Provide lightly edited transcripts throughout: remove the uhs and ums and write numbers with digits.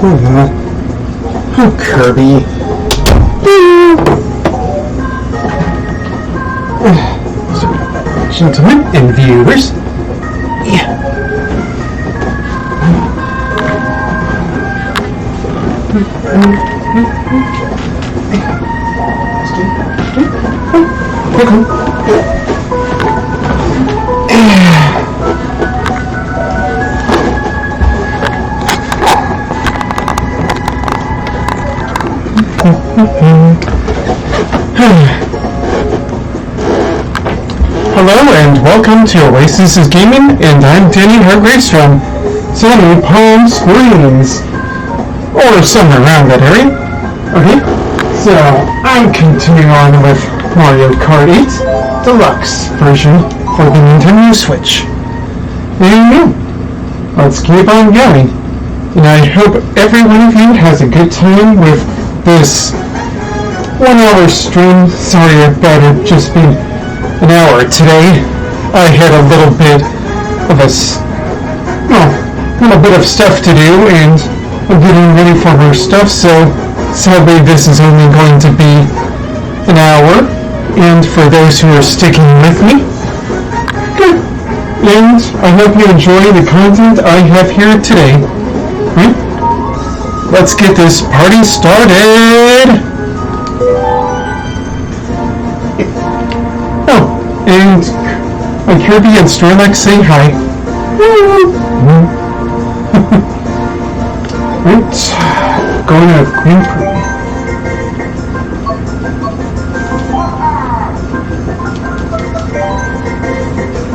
Oh, Kirby. Gentlemen and viewers. Yeah. Hello and welcome to Oasis is Gaming, and I'm Danny Hargraves from Sunny Palm Springs, or somewhere around that area. Okay, so I'm continuing on with Mario Kart 8 Deluxe version for the Nintendo Switch. And let's keep on going. And I hope every one of you has a good time with this 1 hour stream. Sorry about it just being an hour today. I had a little bit of stuff to do, and I'm getting ready for more stuff, so sadly this is only going to be an hour. And for those who are sticking with me, good. And I hope you enjoy the content I have here today. Let's get this party started! And Kirby and Starlex say hi. Right, going to Queen Prix.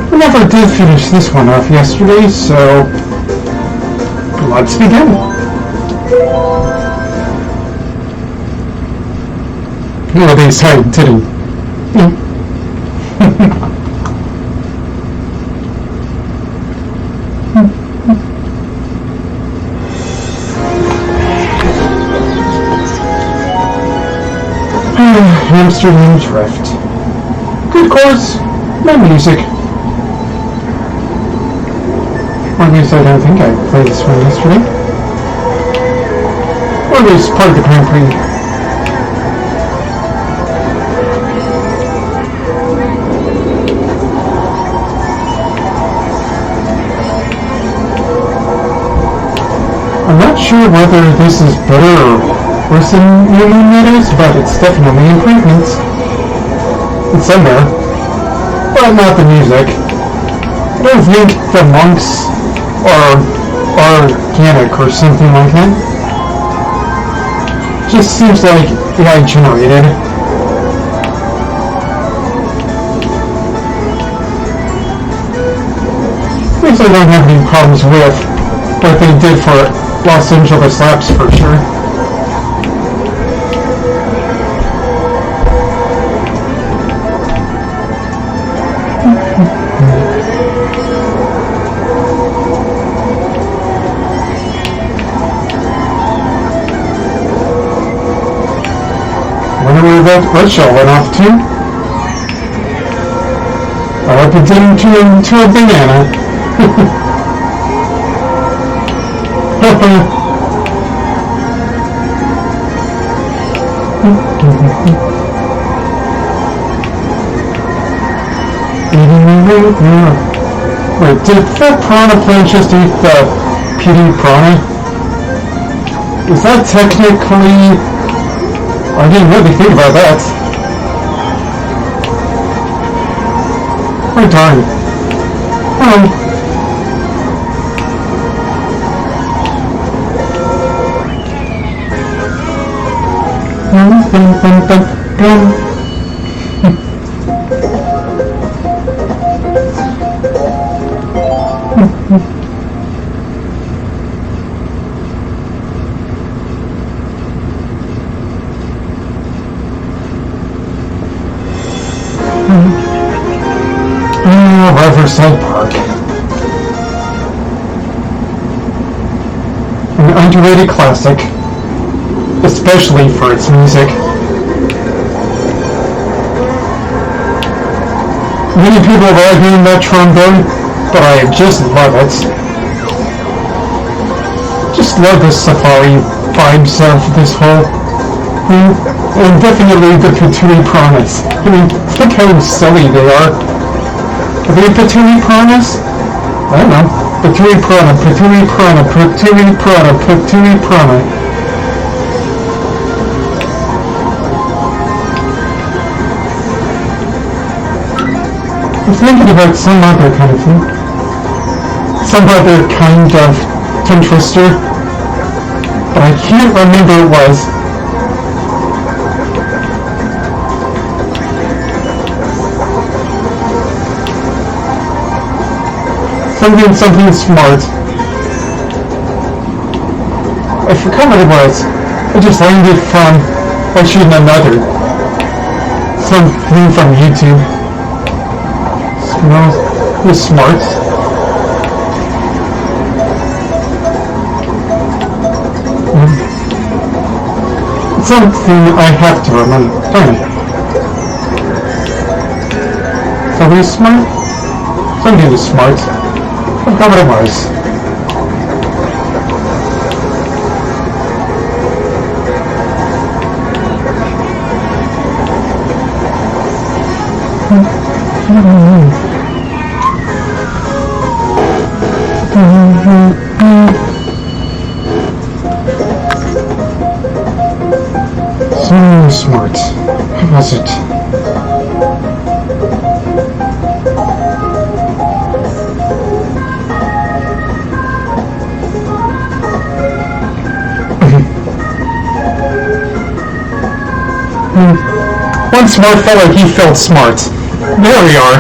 I never did finish this one off yesterday, so let's begin. Well, they decided to. Amsterdam Drift. Good course, no music. Or at least I don't think I played this one yesterday. Or at least part of the Grand Prix. I'm not sure whether this is better or worse than New Moon Meadows, but it's definitely improvements. It's in there, but not the music. I don't think the monks are organic or something like that. Just seems like AI generated. At least I don't have any problems with what they did for Los Angeles Labs for sure. Wonder where that red shell went off to. I hope it didn't turn into a banana. Wait, did that piranha plant just eat the PD piranha? Is that technically... I didn't really think about that. Oh darn. Oh. Riverside Park. An underrated classic, especially for its music. Many people have argued that trombone, but I just love it. just love the safari vibes of this whole thing. And definitely the patootie piranhas. I mean, look how silly they are. Are they patootie piranhas? I don't know. Patootie piranha, patootie piranha, patootie piranha, patootie piranha. I'm thinking about some other kind of thing. Some other kind of tongue twister. But I can't remember what it was. Something smart. I forgot what it was. I just learned it from watching another. Something from YouTube. Smells was smart. Something I have to remember. Something smart? Something is smart. I forgot what it was. So smart. What was it? One smart fellow, he felt smart. There we are.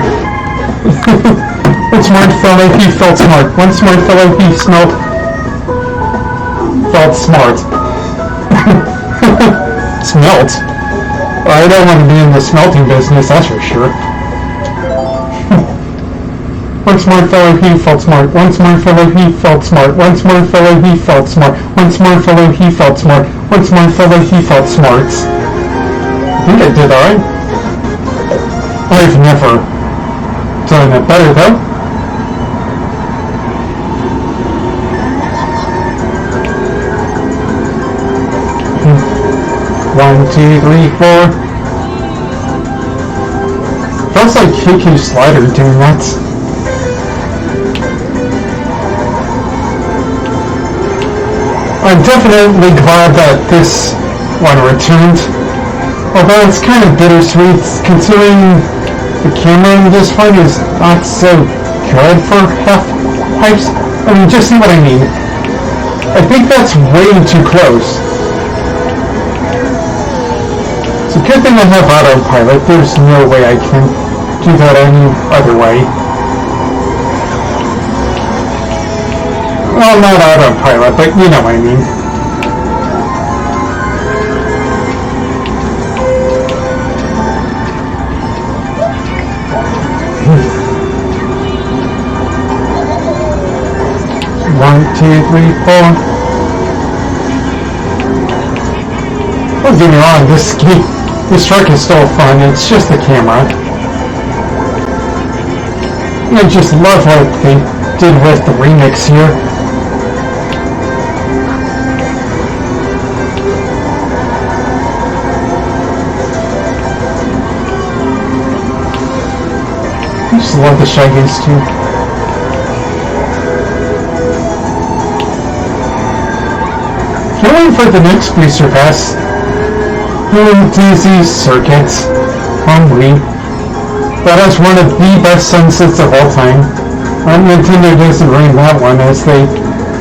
One smart fellow, he felt smart. One smart fellow, he felt smart. Smelt? I don't want to be in the smelting business, that's for sure. One smart fellow, he felt smart. One smart fellow, he felt smart. One smart fellow, he felt smart. One smart fellow, he felt smart. One smart fellow, he felt smart. I think I did alright. I've never done it better though. One, two, three, four. Feels like KK Slider doing that. I'm definitely glad that this one returned. Although it's kind of bittersweet, considering the camera in this one is not so good for half pipes. I mean, just see what I mean. I think that's way too close. It's a good thing I have autopilot. There's no way I can do that any other way. Well, not autopilot, but you know what I mean. One, two, three, four. Don't get me wrong, this truck is still fun, it's just the camera. I just love what they did with the remix here. I just love the Shaggies too. Waiting for the next booster pass. Dizzy Circuits on Wii. That is one of the best sunsets of all time. Nintendo doesn't bring that one as they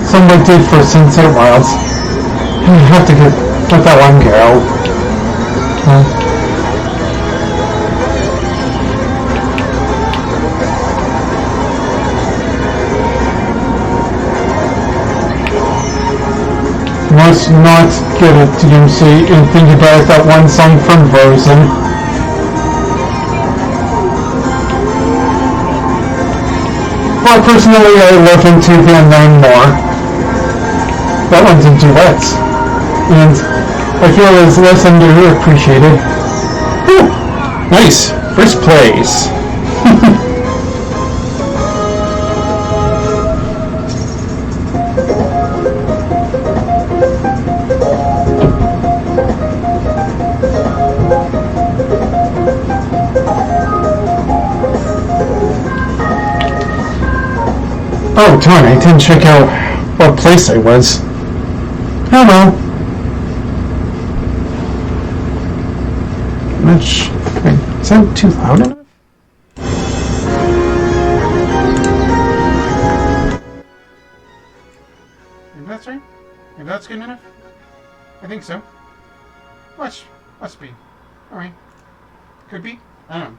somewhat did for Sunset Wilds. I have to let that one go. Must not get a DMC and think about that one song from Frozen. But personally, I love Into the Unknown more. That one's in duets, and I feel it's less underappreciated. Whew. Nice, first place. Oh, darn, I didn't check out what place I was. Oh well. Much. Wait, is that too loud enough? If that's right? If that's good enough? I think so. Must be. Alright. Could be. I don't know.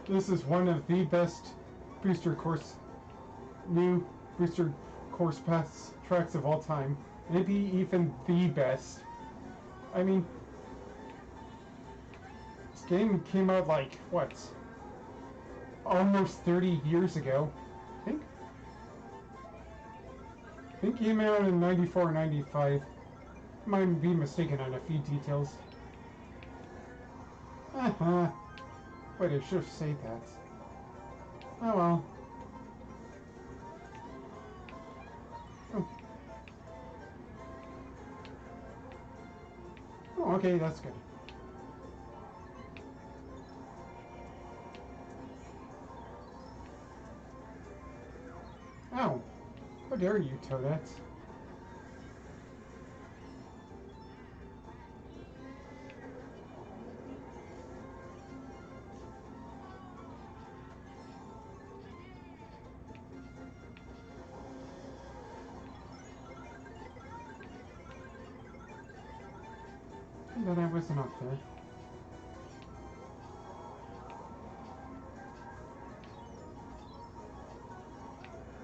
This is one of the best new booster course pass tracks of all time. Maybe even the best. I mean, this game came out like, what? Almost 30 years ago, I think? I think it came out in 94 or 95. Might be mistaken on a few details. Wait, I should have said that. Oh well. Oh, okay, that's good. Ow! How dare you, Toadette? But I wasn't up there.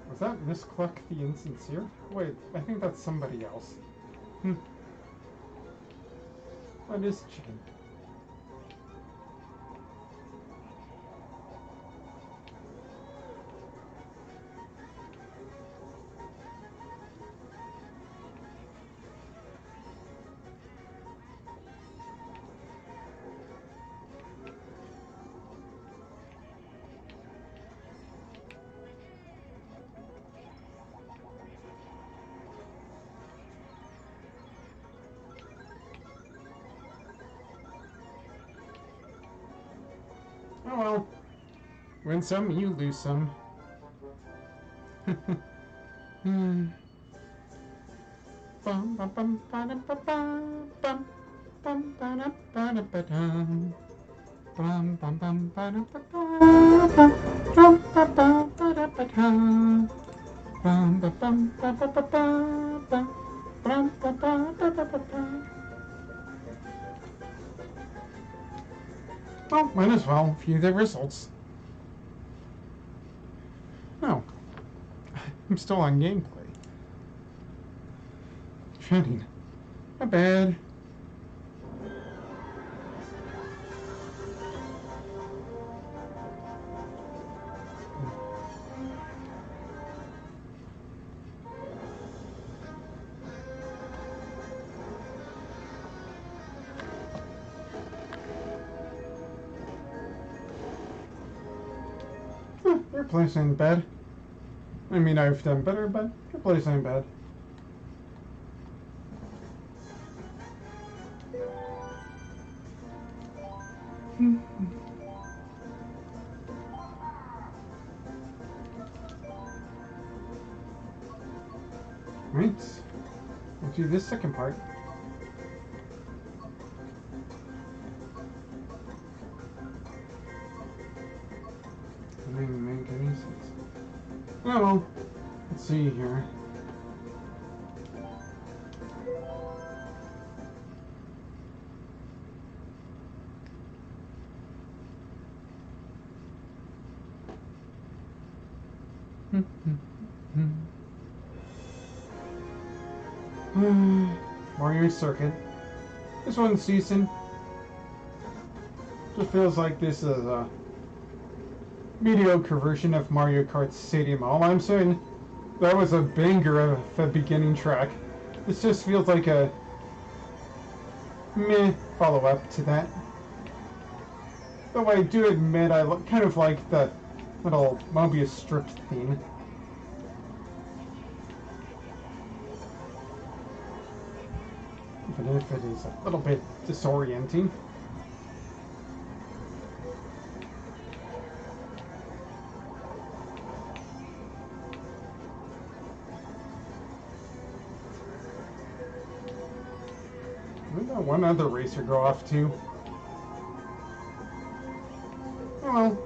Was that Miss Cluck the Insincere? Wait, I think that's somebody else. What is chicken? Oh well. Win some, you lose some. Well, might as well view the results. No. I'm still on gameplay. Shining. Not bad. Your place ain't bad. I mean, I've done better, but your place ain't bad. Right. Let's do this second part. Doesn't make any sense. Oh well. Let's see here. Mario Circuit. This one's decent. Just feels like this is a mediocre version of Mario Kart Stadium. All I'm saying, that was a banger of a beginning track. This just feels like a meh follow-up to that. Though I do admit I kind of like the little Mobius strip theme. Even if it is a little bit disorienting. Where'd that one other racer go off to? Oh well.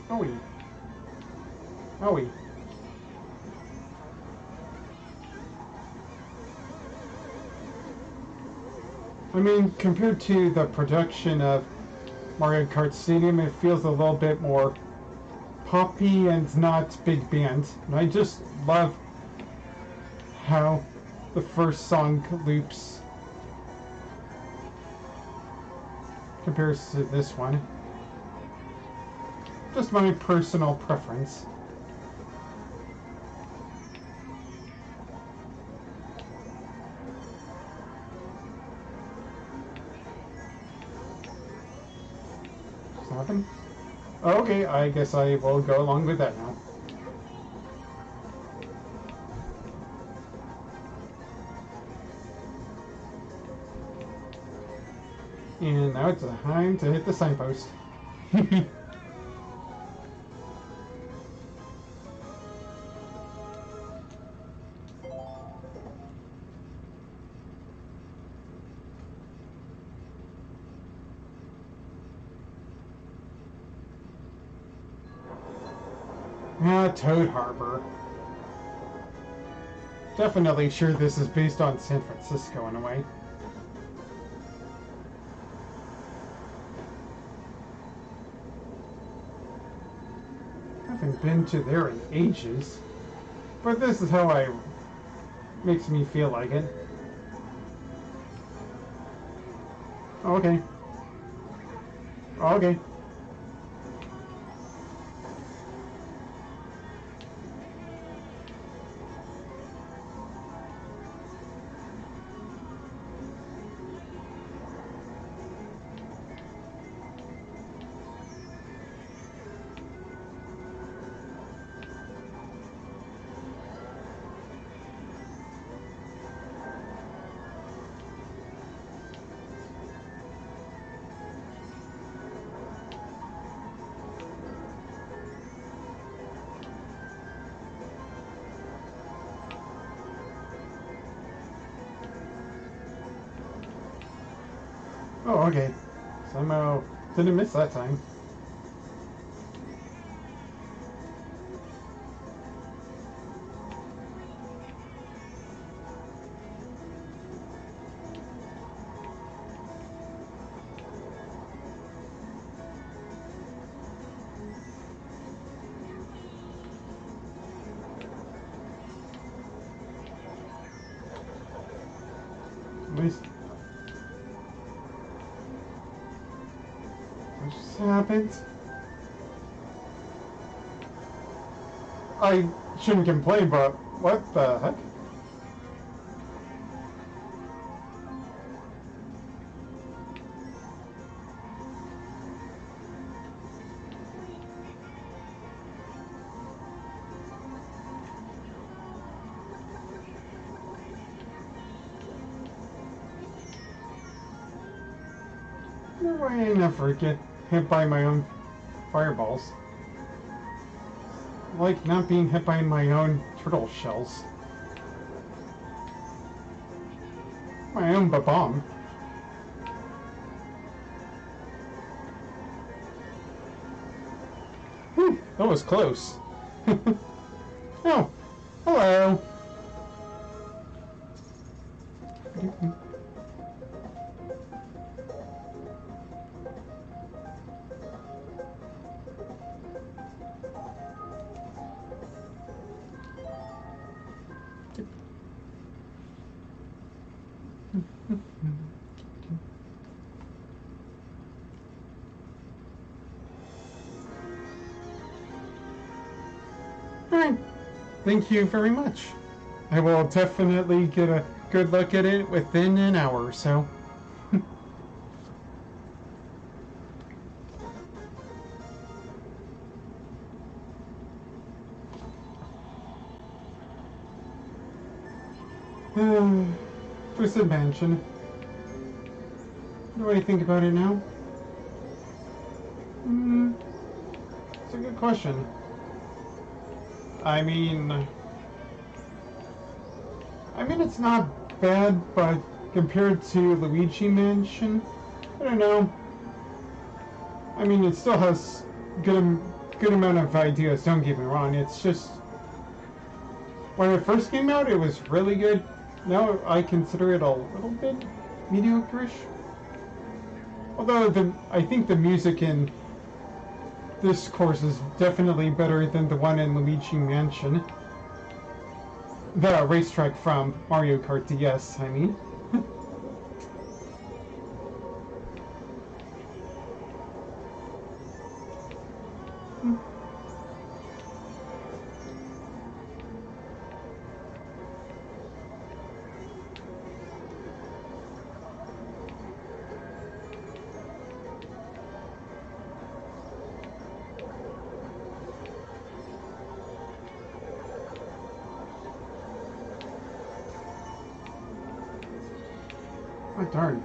Owie. Owie. I mean, compared to the production of Mario Kart Stadium, it feels a little bit more poppy and not big band. And I just love how the first song loops compares to this one. Just my personal preference. Nothing? Okay, I guess I will go along with that now. And now it's time to hit the signpost. Toad Harbor. Definitely sure this is based on San Francisco in a way. I haven't been to there in ages, but this is how makes me feel like it. Okay. Okay. Oh, okay. Somehow didn't miss that time. At least what just happened? I shouldn't complain, but what the heck? I never get hit by my own fireballs. I like not being hit by my own turtle shells. My own bomb. Whew, that was close. Oh, hello. Thank you very much. I will definitely get a good look at it within an hour or so. Twisted Mansion. What do I think about it now? It's a good question. I mean, it's not bad, but compared to Luigi Mansion, I don't know. I mean, it still has good amount of ideas. Don't get me wrong. It's just when it first came out, it was really good. Now I consider it a little bit mediocre-ish. Although I think the music in this course is definitely better than the one in Luigi Mansion. The racetrack from Mario Kart DS, I mean. Oh, darn.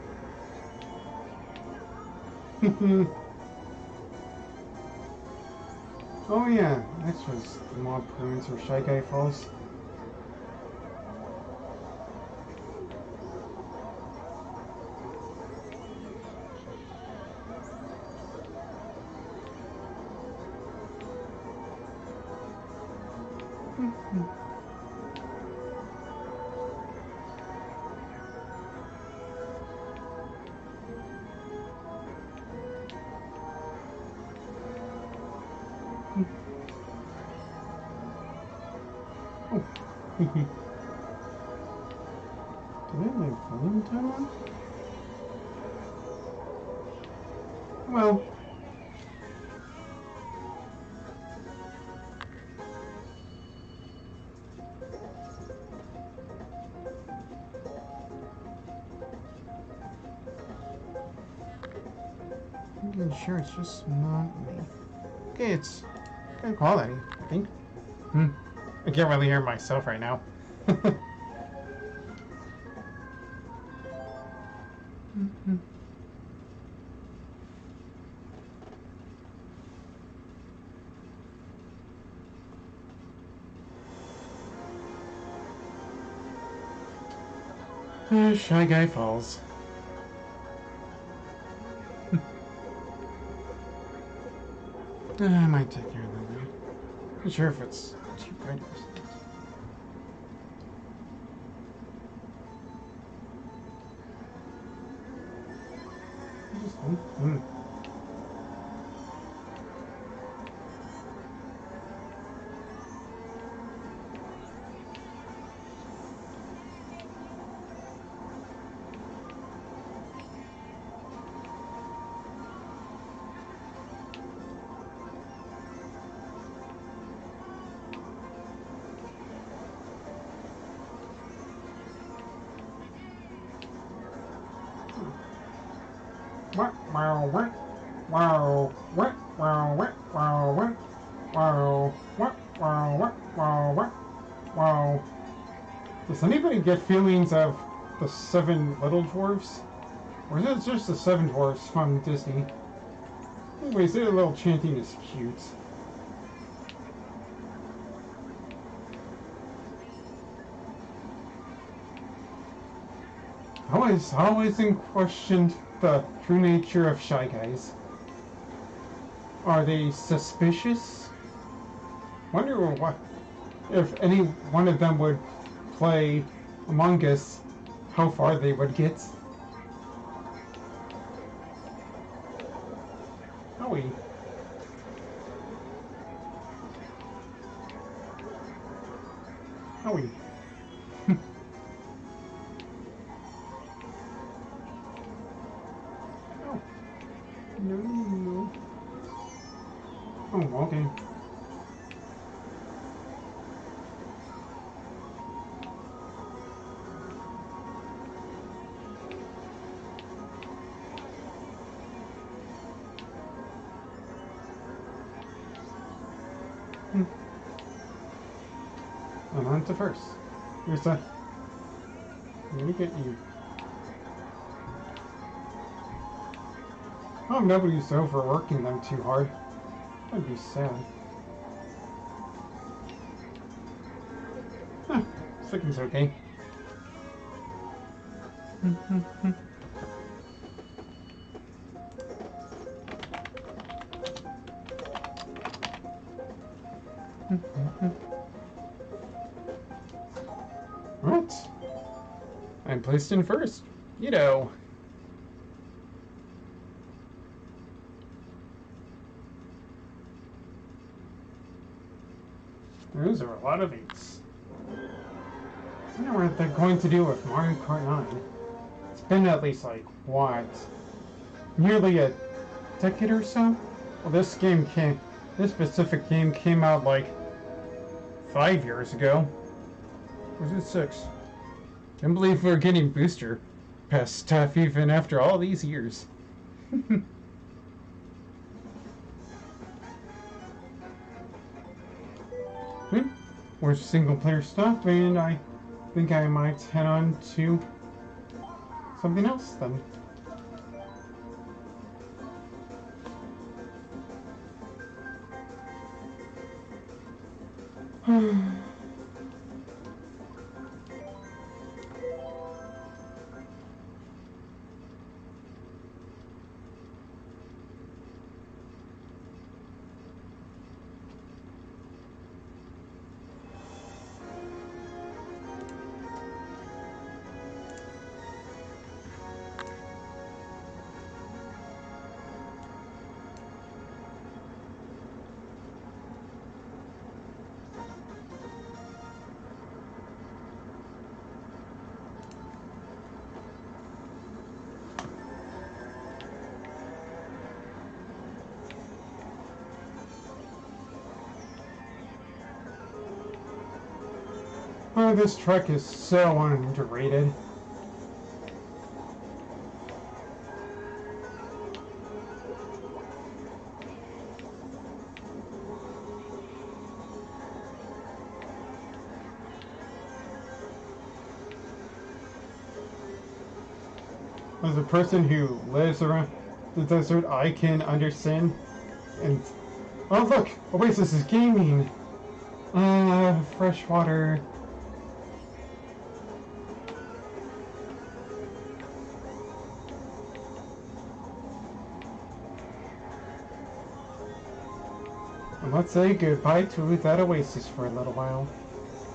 Oh yeah, next was the Mob Prunes or Shy Guy Falls. Did I have my volume turned on? Well, I'm sure it's just not me. Okay, it's good quality, I think. I can't really hear myself right now. Shy Guy Falls. I might take care of that now. Not sure if it's too bright. Does anybody get feelings of the Seven Little Dwarfs? Or is it just the Seven Dwarfs from Disney? Anyways, their little chanting is cute. Always questioned the true nature of Shy Guys. Are they suspicious? Wonder what if any one of them would play Among Us, how far they would get. Howie. Howie. Oh. No. Oh, okay. And on to first. Here's a... Let me get you. Oh, nobody's overworking them too hard. That'd be sad. Huh, sticking's okay. What? I'm placed in first. You know. Those are a lot of 8s. I wonder what they're going to do with Mario Kart 9. It's been at least like, what? Nearly a decade or so? Well, this specific game came out like 5 years ago. Or was it 6? Can't believe we're getting booster pass stuff even after all these years. More single player stuff, and I think I might head on to something else then. Oh, this truck is so underrated. As a person who lives around the desert, I can understand. And oh look, Oasis is gaming. Fresh water. And let's say goodbye to that Oasis for a little while.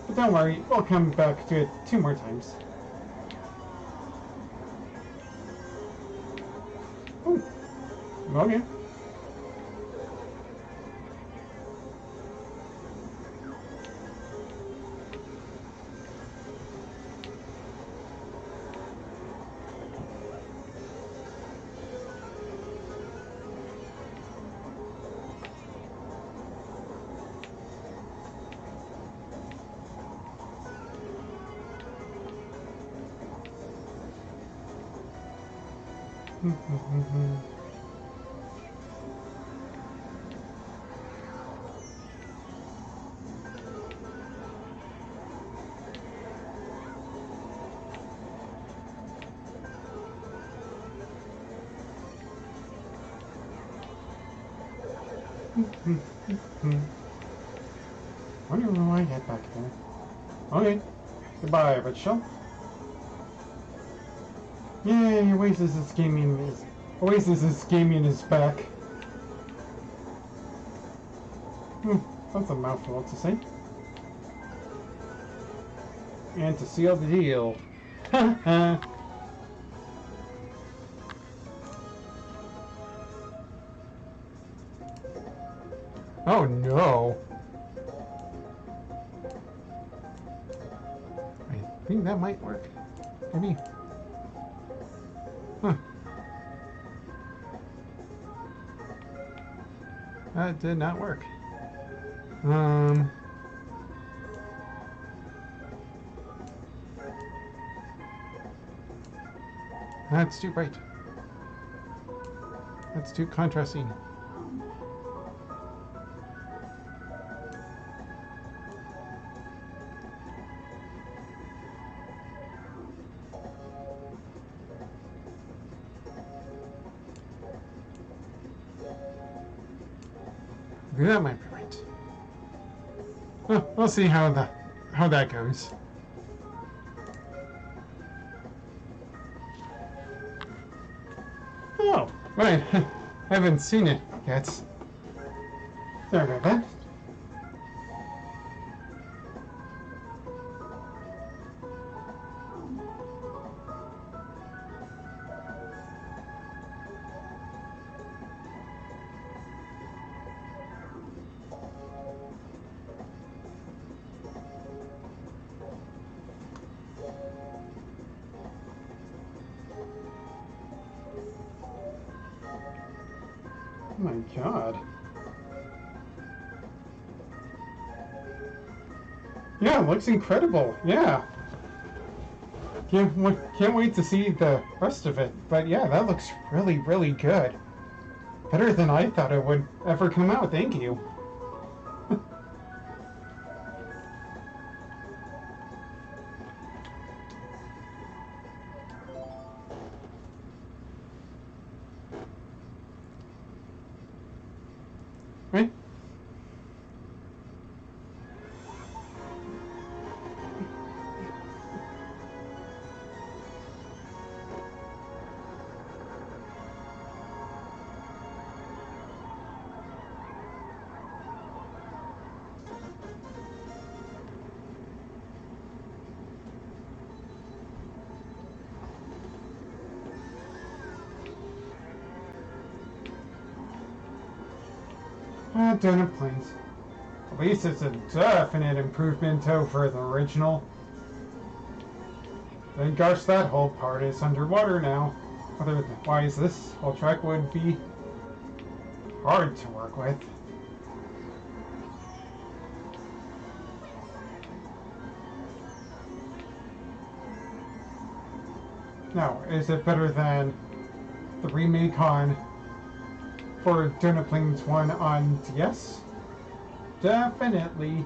But don't worry, we'll come back to it 2 more times. Ooh. Okay. Wonder where I get back there. Okay. Goodbye, Rachel. Yay, Oasis gaming is back. That's a mouthful to say. And to seal the deal. Oh no. I think that might work. Maybe. Huh. That did not work. That's too bright. That's too contrasting. That might be right. Well, we'll see how that goes. Oh, right. Haven't seen it yet. Sorry about that. Oh my god. Yeah, it looks incredible. Yeah. Can't wait to see the rest of it. But yeah, that looks really, really good. Better than I thought it would ever come out. Thank you. Right? Donut planes. At least it's a definite improvement over the original. Then gosh, that whole part is underwater now. Otherwise, this whole track would be hard to work with. Now, is it better than the remake for Donut Plains 1 on DS? Definitely.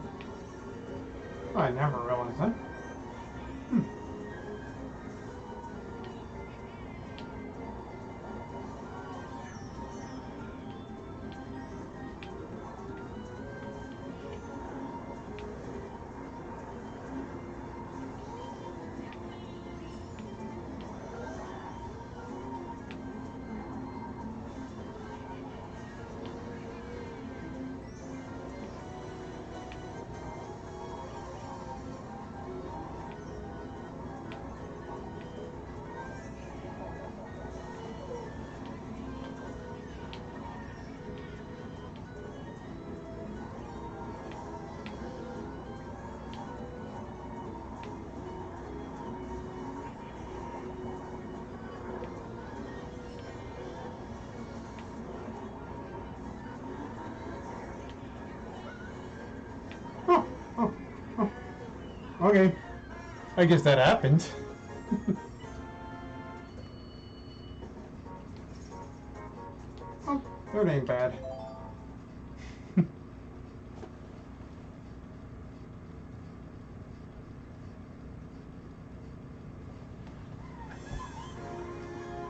I never realized that. Okay. I guess that happened. Oh, that ain't bad.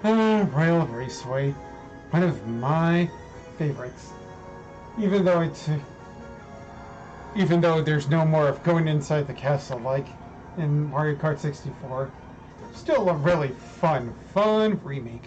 Royal Raceway. One of my favorites. Even though there's no more of going inside the castle like in Mario Kart 64. Still a really fun remake.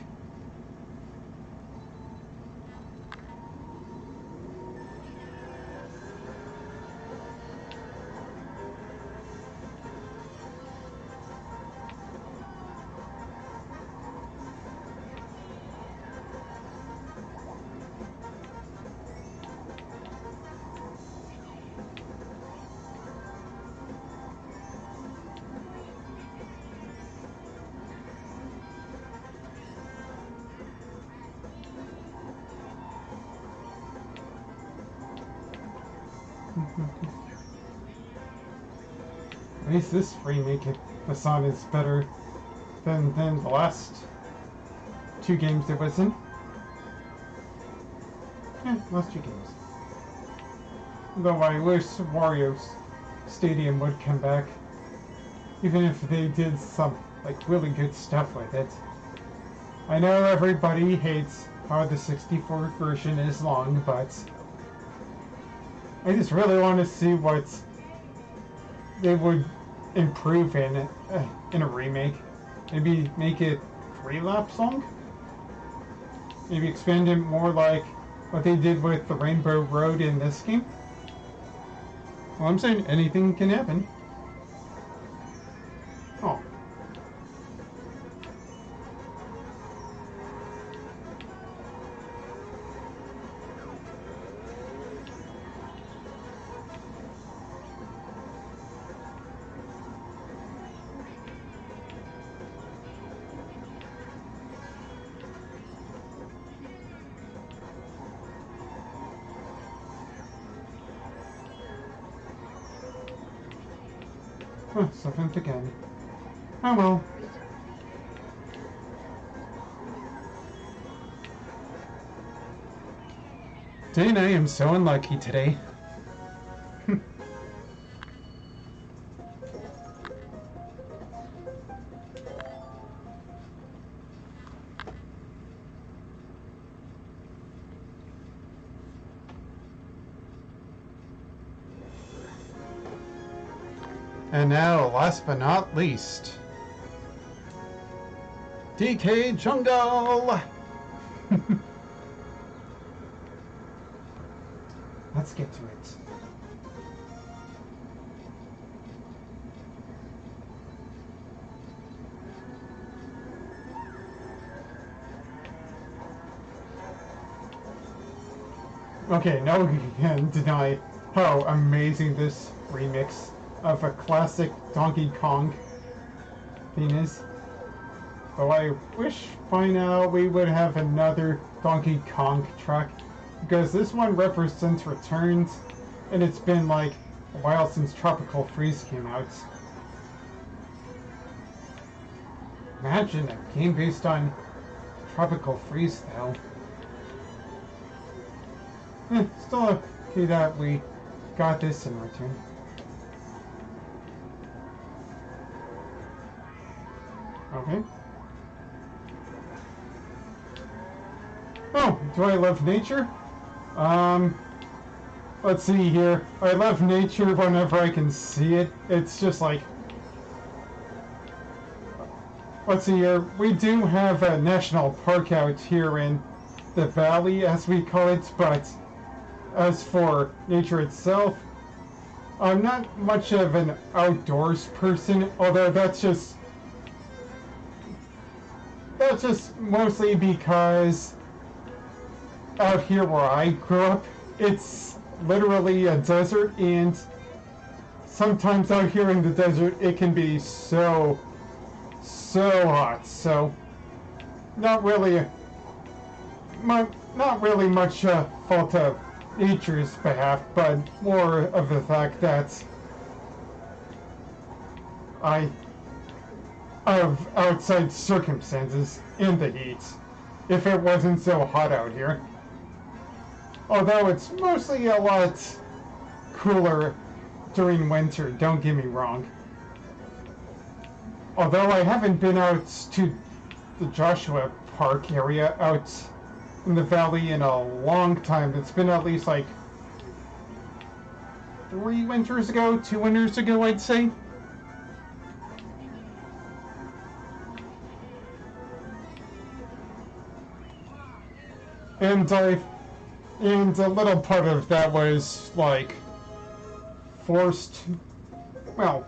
At least this remake, the song is better than the last two games it was in. Last two games. Though I wish Wario's Stadium would come back, even if they did some really good stuff with it. I know everybody hates how the 64 version is long, but I just really want to see what they would improve in a remake. Maybe make it 3 laps long? Maybe expand it more like what they did with the Rainbow Road in this game? Well, I'm saying anything can happen. Oh. Oh, something again. Oh well. Dana, I am so unlucky today. And now, last but not least, DK Jungle! Let's get to it. Okay, no one can deny how amazing this remix of a classic Donkey Kong theme is. Though I wish by now we would have another Donkey Kong track, because this one represents returns, and it's been like a while since Tropical Freeze came out. Imagine a game based on Tropical Freeze though. Still okay that we got this in return. Okay. Oh, do I love nature? Let's see here. I love nature whenever I can see it. It's just like... Let's see here. We do have a national park out here in the valley, as we call it, but as for nature itself, I'm not much of an outdoors person, although that's just mostly because out here where I grew up, it's literally a desert, and sometimes out here in the desert it can be so hot. So not really much fault of nature's behalf, but more of the fact that of outside circumstances in the heat, if it wasn't so hot out here. Although it's mostly a lot cooler during winter, don't get me wrong. Although I haven't been out to the Joshua Park area out in the valley in a long time. It's been at least like 2 winters ago, I'd say. And a little part of that was like forced. Well,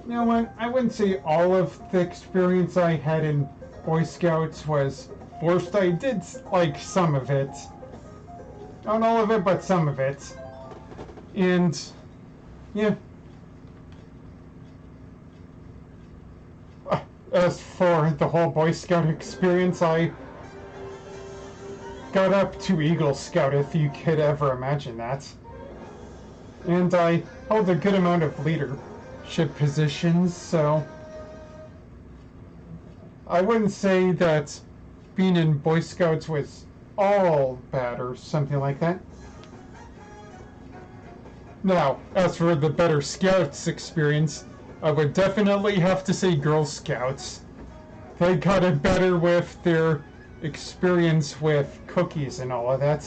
you know what? I wouldn't say all of the experience I had in Boy Scouts was forced. I did like some of it. Not all of it, but some of it. And yeah. As for the whole Boy Scout experience, I got up to Eagle Scout, if you could ever imagine that. And I held a good amount of leadership positions, so I wouldn't say that being in Boy Scouts was all bad or something like that. Now, as for the better Scouts experience, I would definitely have to say Girl Scouts. They got it better with their experience with cookies and all of that.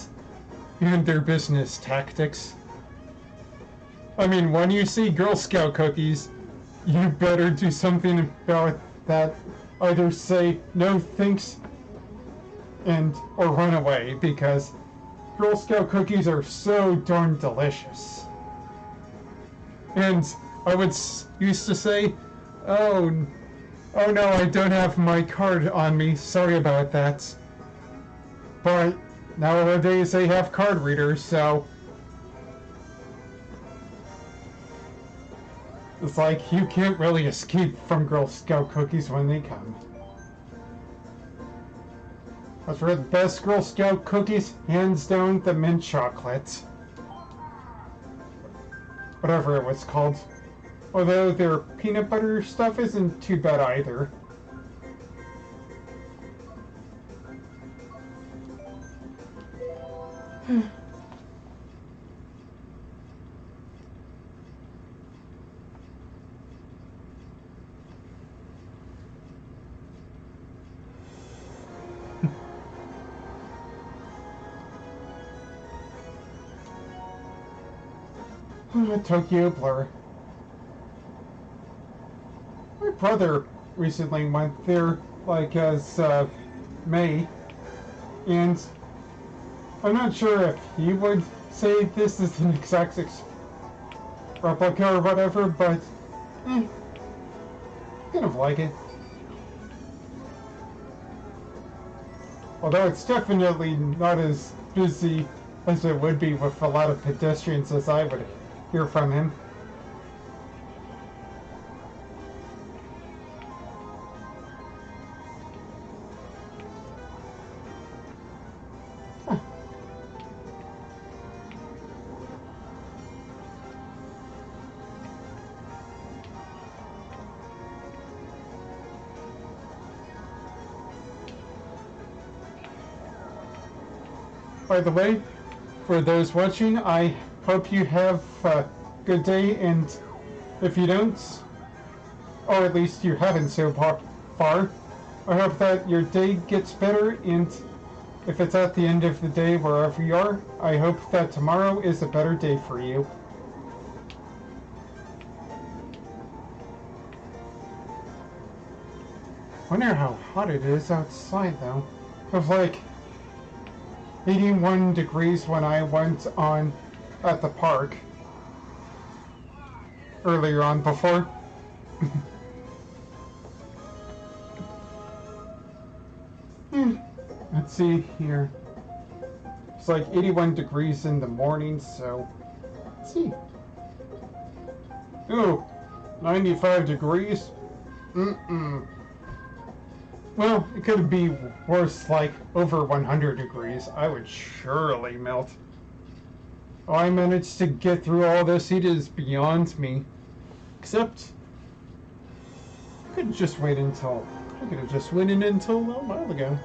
and their business tactics. I mean, when you see Girl Scout cookies, you better do something about that. Either say no thanks or run away, because Girl Scout cookies are so darn delicious. And I would used to say, oh no, I don't have my card on me, sorry about that. But nowadays they have card readers, so it's like you can't really escape from Girl Scout cookies when they come. As for the best Girl Scout cookies, hands down the mint chocolate. Whatever it was called. Although their peanut butter stuff isn't too bad either. Tokyo Blur. My brother recently went there, like as May, and I'm not sure if he would say this is an exact replica or whatever, but kind of like it. Although it's definitely not as busy as it would be with a lot of pedestrians as I would hear from him. By the way, for those watching, I hope you have a good day, and if you don't, or at least you haven't so far, I hope that your day gets better, and if it's at the end of the day wherever you are, I hope that tomorrow is a better day for you. Wonder how hot it is outside though. Of like 81 degrees when I went on at the park earlier on before. Let's see here. It's like 81 degrees in the morning, so let's see. Ooh, 95 degrees? Well, it could be worse, like over 100 degrees. I would surely melt. Oh, I managed to get through all this heat is beyond me. Except, I could have just waited until a while ago.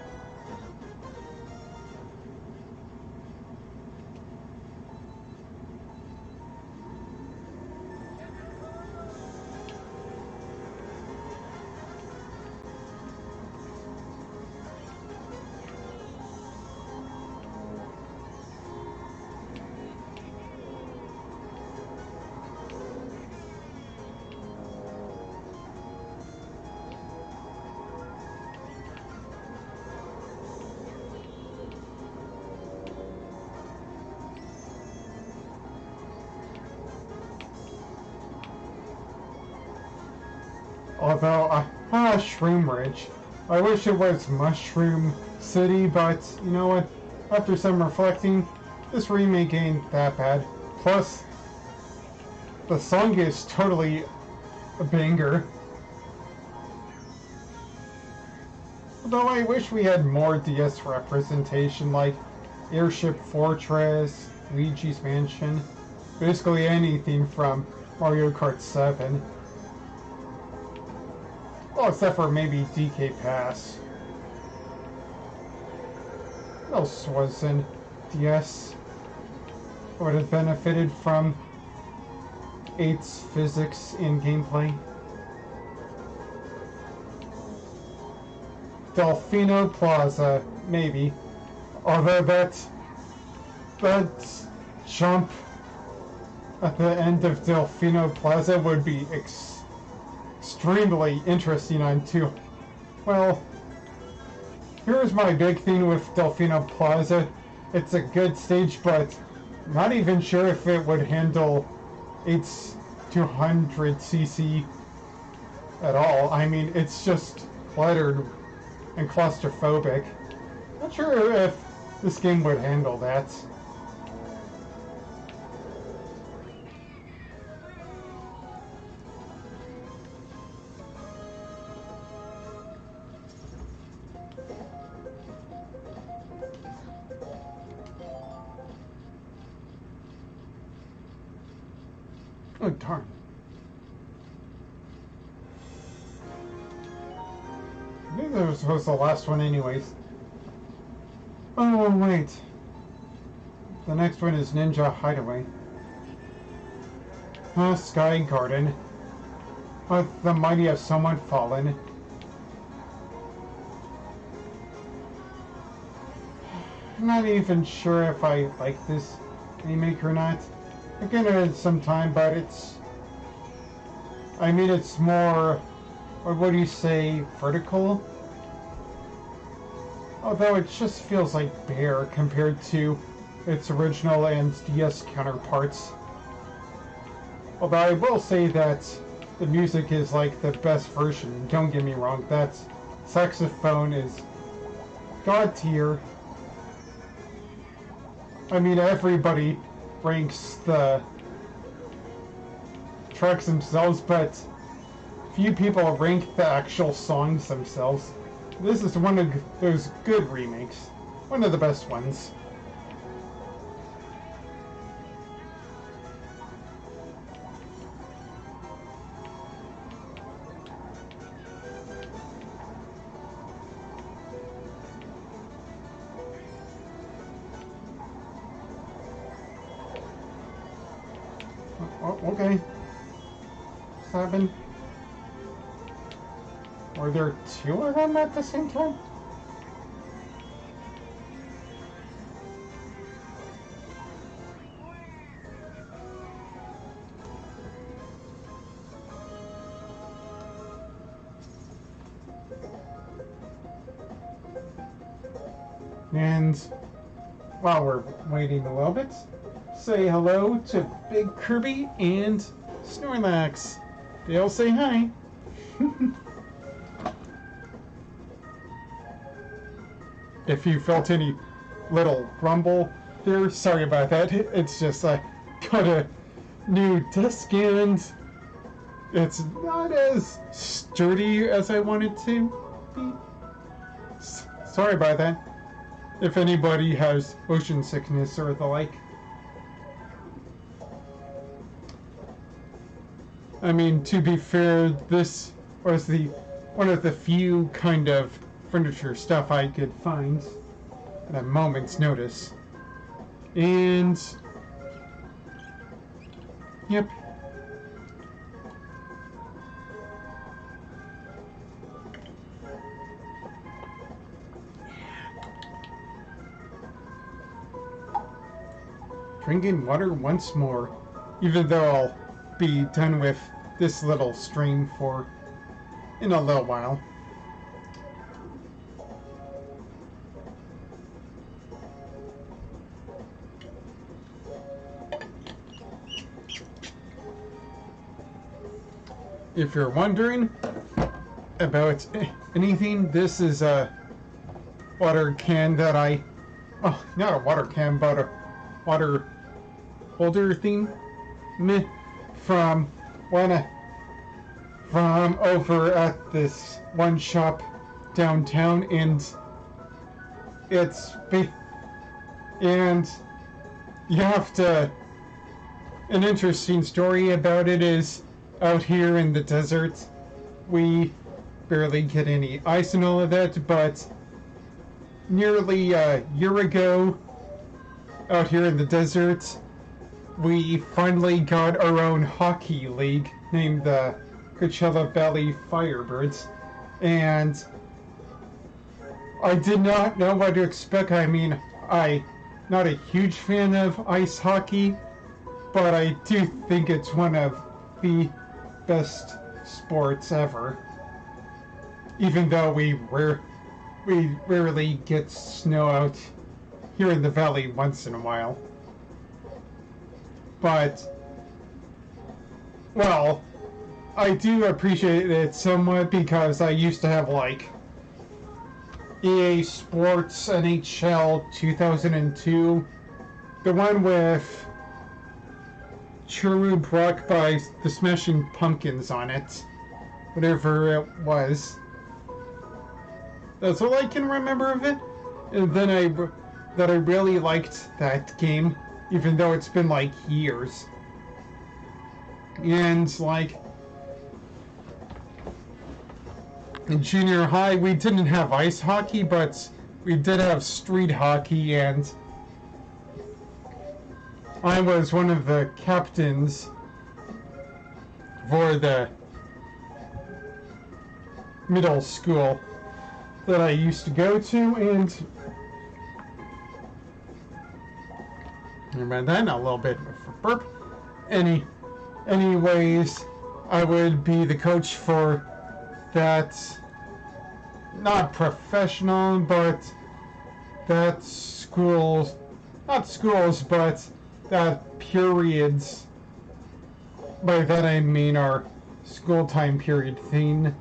Although, Shroom Ridge. I wish it was Mushroom City, but you know what? After some reflecting, this remake ain't that bad. Plus, the song is totally a banger. Although I wish we had more DS representation, like Airship Fortress, Luigi's Mansion, basically anything from Mario Kart 7. Well, except for maybe DK Pass. What else was in DS? Would have benefited from 8's physics in gameplay. Delfino Plaza, maybe. Although that That jump at the end of Delfino Plaza would be extremely interesting on too. Well, here's my big thing with Delfino Plaza. It's a good stage, but not even sure if it would handle its 200cc at all. I mean, it's just cluttered and claustrophobic. Not sure if this game would handle that. Oh, darn. I think that was the last one anyways. Oh, wait. The next one is Ninja Hideaway. Sky Garden. The mighty have somewhat fallen. I'm not even sure if I like this remake or not. I've given it some time, but it's... I mean, it's more... what do you say? Vertical? Although it just feels like bare compared to its original and DS counterparts. Although I will say that the music is like the best version, don't get me wrong, that saxophone is god tier. I mean, everybody ranks the tracks themselves, but few people rank the actual songs themselves. This is one of those good remakes. One of the best ones. Oh, okay. What's happened? Were there two of them at the same time? And while we're waiting a little bit, say hello to Big Kirby and Snorlax. They'll say hi. If you felt any little grumble there, sorry about that. It's just I got a new desk and it's not as sturdy as I wanted to be. Sorry about that. If anybody has motion sickness or the like. I mean, to be fair, this was the one of the few kind of furniture stuff I could find at a moment's notice. And yep. Drinking water once more, even though I'll be done with this little stream for in a little while. If you're wondering about anything, this is a water can that oh, not a water can, but a water holder thing from over at this one shop downtown, and and you have to. An interesting story about it is, out here in the desert, we barely get any ice and all of that, but nearly a year ago, out here in the desert, we finally got our own hockey league named the Coachella Valley Firebirds, and I did not know what to expect. I mean, I not a huge fan of ice hockey, but I do think it's one of the best sports ever. Even though we rarely get snow out here in the valley once in a while. But, well, I do appreciate it somewhat because I used to have like EA Sports NHL 2002, the one with Churu Brock by the Smashing Pumpkins on it, whatever it was. That's all I can remember of it. And then I really liked that game, even though it's been like years. And like in junior high, we didn't have ice hockey, but we did have street hockey, and I was one of the captains for the middle school that I used to go to, and remember that, a little bit of a burp. Anyways, I would be the coach for that, not professional, but that not schools, but that periods, by that I mean our school time period thing,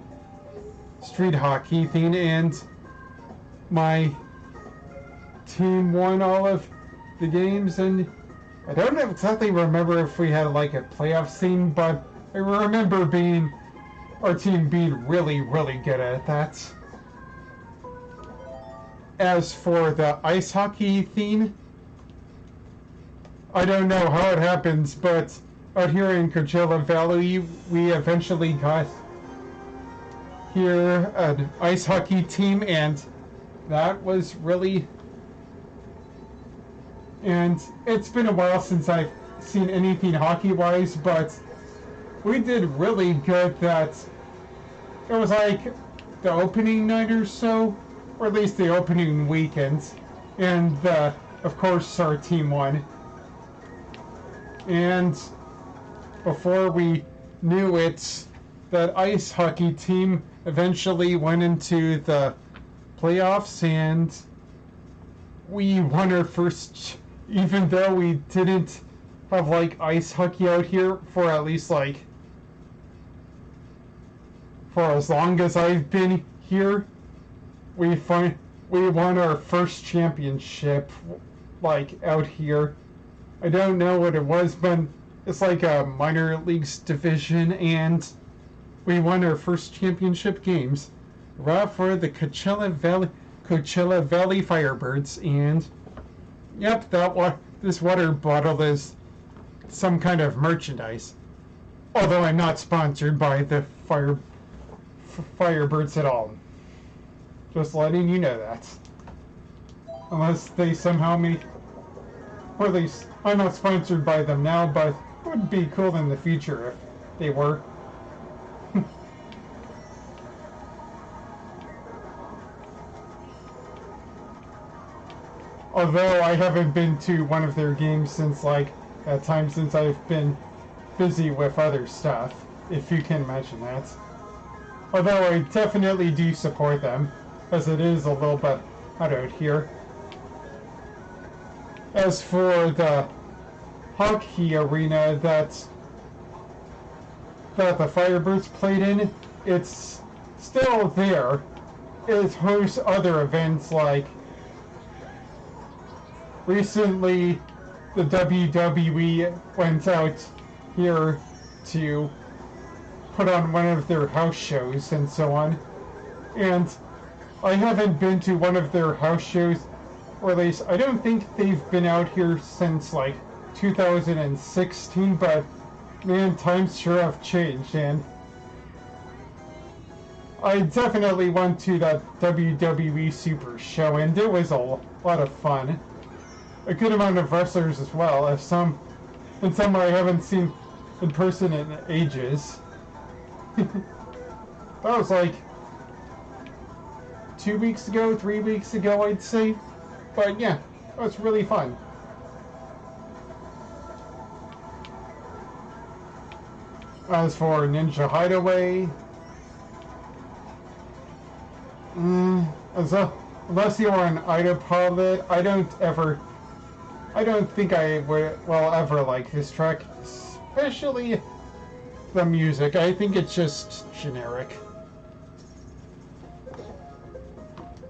street hockey thing, and my team won all of the games, and I don't exactly remember if we had like a playoff scene, but I remember our team being really, really good at that. As for the ice hockey theme, I don't know how it happens, but out here in Coachella Valley, we eventually got here an ice hockey team, and that was really... And it's been a while since I've seen anything hockey-wise, but we did really good. That it was like the opening night or so, or at least the opening weekend, and of course our team won. And before we knew it, that ice hockey team eventually went into the playoffs, and we won our first, even though we didn't have like ice hockey out here for at least like for as long as I've been here. We won our first championship like out here. I don't know what it was, but it's like a minor leagues division, and we won our first championship games right for the Coachella Valley Firebirds. And yep, this water bottle is some kind of merchandise. Although I'm not sponsored by the Firebirds at all. Just letting you know that. Unless they somehow or at least I'm not sponsored by them now, but it would be cool in the future if they were. Although I haven't been to one of their games since like that time, since I've been busy with other stuff, if you can imagine that. Although I definitely do support them, as it is a little bit hot out here. As for the hockey arena that the Firebirds played in, it's still there. It hosts other events, like recently the WWE went out here to put on one of their house shows and so on. And I haven't been to one of their house shows, or at least I don't think they've been out here since like 2016, but man, times sure have changed, and I definitely went to that WWE Super Show, and it was a lot of fun. A good amount of wrestlers as well, as some I haven't seen in person in ages. That was like 2 weeks ago, 3 weeks ago, I'd say. But yeah, It was really fun. As for Ninja Hideaway, unless you are an autopilot, I don't think I will ever like this track, especially the music. I think it's just generic.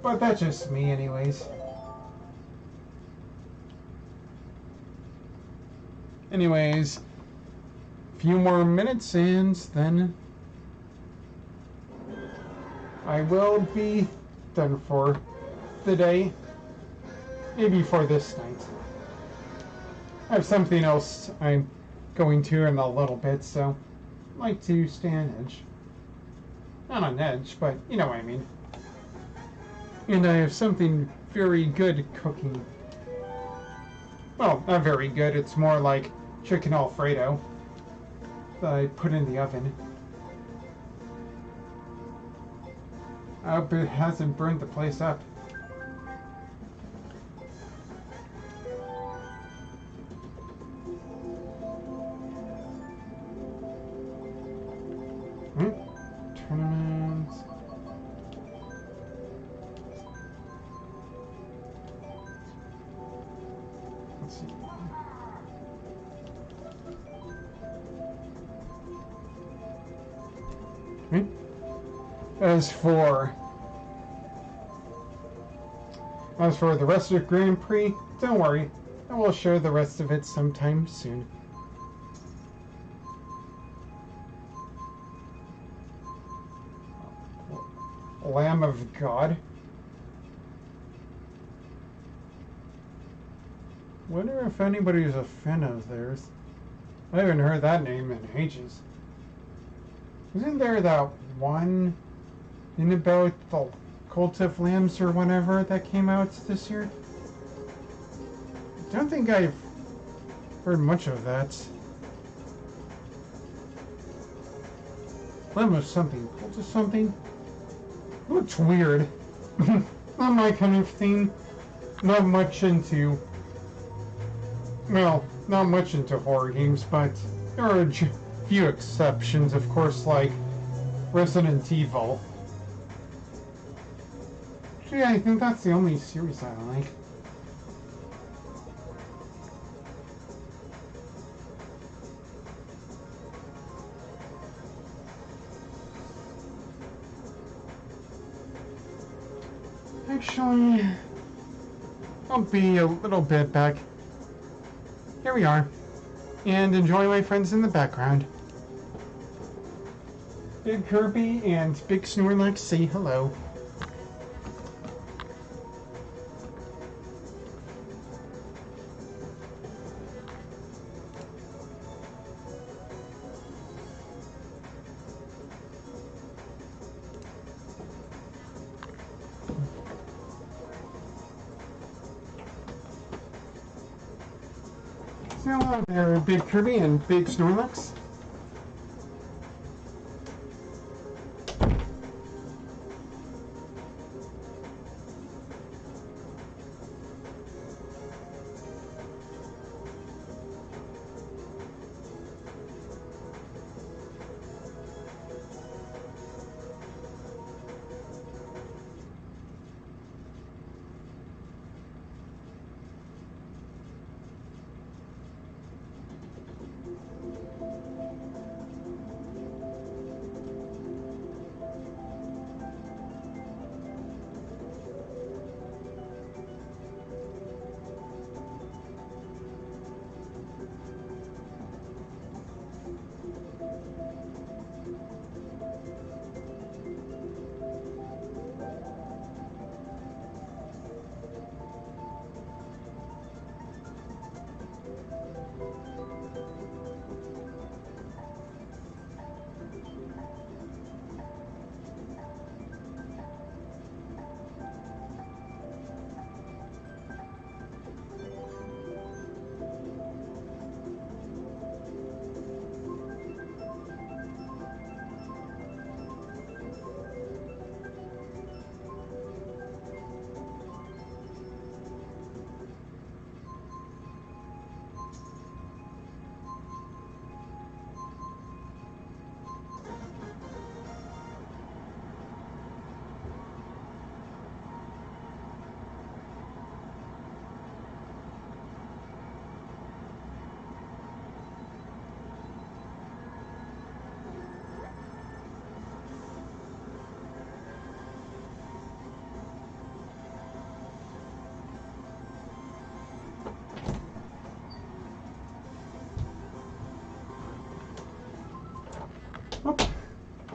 But that's just me anyways. Anyways, a few more minutes and then I will be done for the day. Maybe for this night. I have something else I'm going to in a little bit, so I like to stay on edge. Not on edge, but you know what I mean. And I have something very good cooking. Well, not very good, it's more like chicken Alfredo that I put in the oven. I hope it hasn't burned the place up. Tournaments. Let's see. As for the rest of the Grand Prix, don't worry, I will share the rest of it sometime soon. Lamb of God? Wonder if anybody's a fan of theirs. I haven't heard that name in ages. Isn't there that one in about the Cult of Lambs or whatever that came out this year? I don't think I've heard much of that. Lamb of something. Cult of something? Looks weird. Not my kind of thing. Not much into... Well, not much into horror games, but there are a few exceptions, of course, like Resident Evil. Actually, I think that's the only series I like. Actually, I'll be a little bit back. Here we are. And enjoy my friends in the background. Big Kirby and Big Snorlax say hello. So hello there, Big Kirby and Big Snorlax.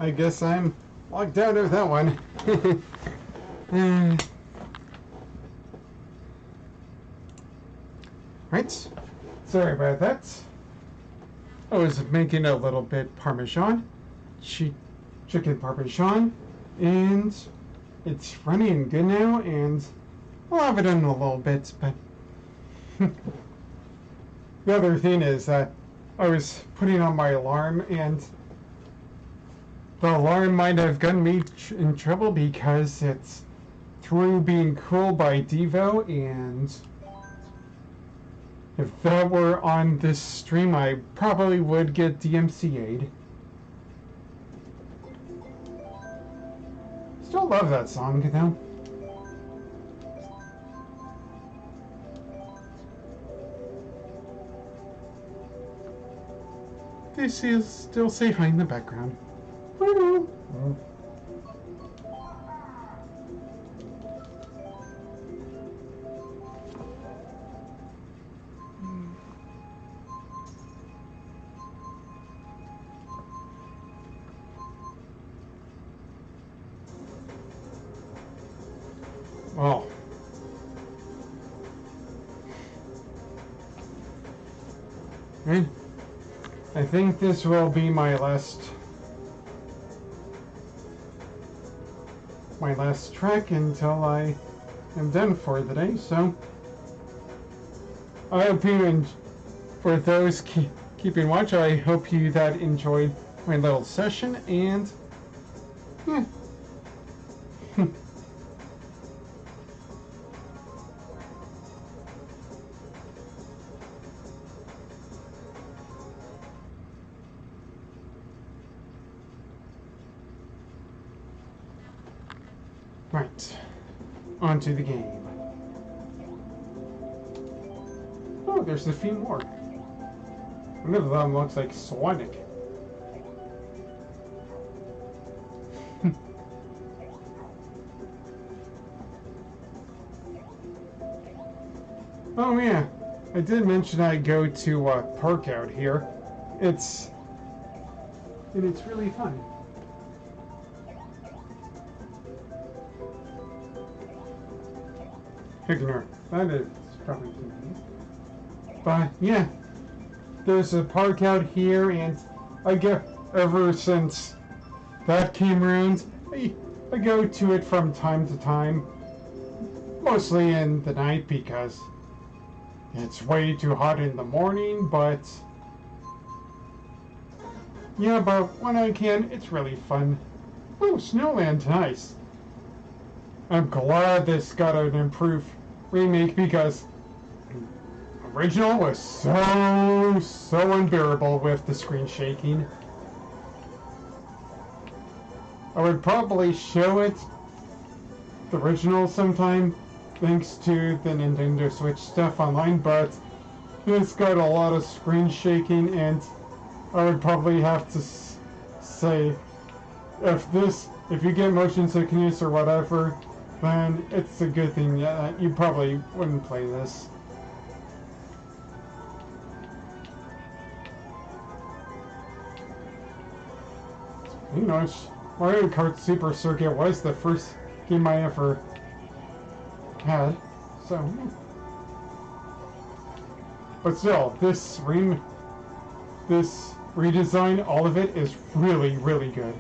I guess I'm locked out of that one. Right. Sorry about that. I was making a little bit Parmesan. Chicken Parmesan. And it's running good now. And I'll have it in a little bit. But the other thing is that I was putting on my alarm, and the alarm might have gotten me in trouble because it's through being cooled by Devo, and if that were on this stream, I probably would get DMCA'd. Still love that song, though. This is still safe in the background. Oh. Right. I think this will be my last track until I am done for the day. So I hope you, for those keeping watch, I hope you that enjoyed my little session, and yeah. Right, on to the game. Oh, there's a few more. One of them looks like Sonic. Oh yeah, I did mention I go to a park out here. It's really fun. Ignore. That is probably too many. But yeah, there's a park out here, and I get ever since that came around, I go to it from time to time, mostly in the night because it's way too hot in the morning. But yeah, but when I can, it's really fun. Oh, Snowland's nice. I'm glad this got an improved remake because the original was so unbearable with the screen shaking. I would probably show it, the original, sometime, thanks to the Nintendo Switch stuff online, but it's got a lot of screen shaking, and I would probably have to say, if you get motion sickness or whatever, then it's a good thing that you probably wouldn't play this. You know, Mario Kart Super Circuit was the first game I ever had, so. But still, this redesign, all of it is really, really good.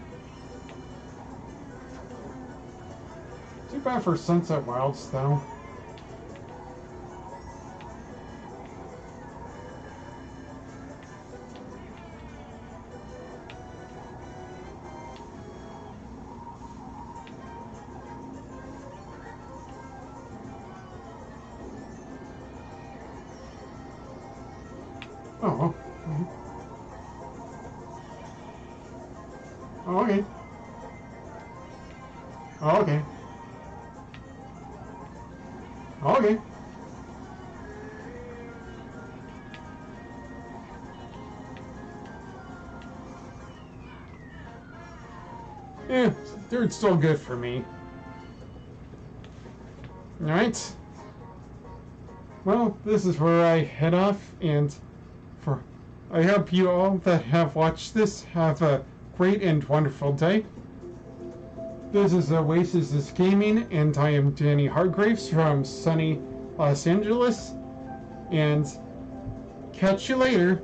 Too bad for Sunset Wilds, though. Oh, oh, okay. Oh, okay. Okay. Yeah, they're still good for me. Alright. Well, this is where I head off, and I hope you all that have watched this have a great and wonderful day. This is Oasis Gaming, and I am Danny Hargraves from sunny Los Angeles. And catch you later.